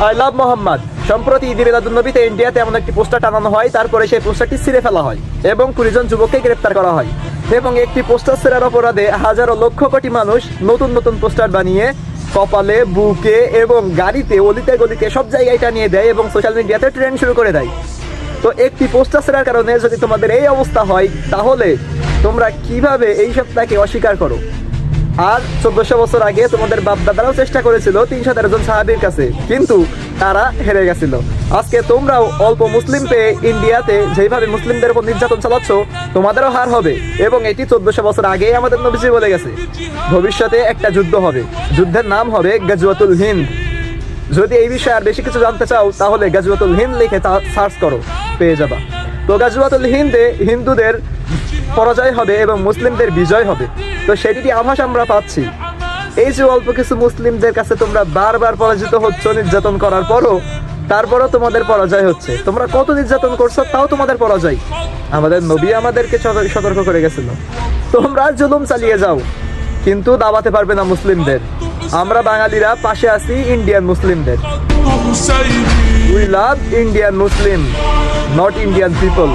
I love Mohammad. সম্প্রতি ঈদে মিলাদুন্নবীতে ইন্ডিয়াতে এমন একটি পোস্টার টানানো হয়, তারপরে সেই পোস্টারটি ছিঁড়ে ফেলা হয় এবং 20 জন যুবককে গ্রেপ্তার করা হয়। এবং একটি পোস্টার ছেঁড়ার অপরাধে হাজারো লক্ষ কোটি মানুষ নতুন নতুন পোস্টার বানিয়ে কপালে, বুকে এবং গাড়িতে, অলিতে গলিতে সব জায়গায় টানিয়ে দেয় এবং সোশ্যাল মিডিয়াতে ট্রেন্ড শুরু করে দেয়। তো একটি পোস্টার ছেঁড়ার কারণে যদি তোমাদের এই অবস্থা হয়, তাহলে তোমরা কিভাবে এই সপ্তাহকে অস্বীকার করো? আর 1400 বছর আগে তোমাদের বাপ দাদারাও চেষ্টা করেছিল 313 জন সাহাবীর কাছে, কিন্তু তারা হেরে গেছিল। আজকে তোমরাও অল্প মুসলিম পেয়ে ইন্ডিয়াতে যেভাবে মুসলিমদের উপর নির্যাতন চালাচ্ছ, তোমাদেরও হার হবে। এবং এটি 1400 বছর আগেই আমাদের নবীজি বলে গেছে, ভবিষ্যতে একটা যুদ্ধ হবে, যুদ্ধের নাম হবে গাজওয়াতুল হিন্দ। যদি এই বিষয়ে আর বেশি কিছু জানতে চাও, তাহলে গাজওয়াতুল হিন্দ লিখে সার্চ করো, পেয়ে যাবা। তো গাজওয়াতুল হিন্দে হিন্দুদের পরাজয় হবে এবং মুসলিমদের বিজয় হবে। তো সেটি আভাস আমরা পাচ্ছি। এই যে অল্প কিছু মুসলিমদের কাছে তোমরা বারবার পরাজিত হচ্ছ নির্যাতন করার পরও, তারপরও তোমাদের পরাজয় হচ্ছে। তোমরা কত নির্যাতন করছো, তাও তোমাদের পরাজয়। আমাদের নবী আমাদেরকে সতর্ক করে গেছিল, তোমরা জুলুম চালিয়ে যাও কিন্তু দাবাতে পারবে না মুসলিমদের। আমরা বাঙালিরা পাশে আছি ইন্ডিয়ান মুসলিমদের। We love Indian Muslim, not Indian people.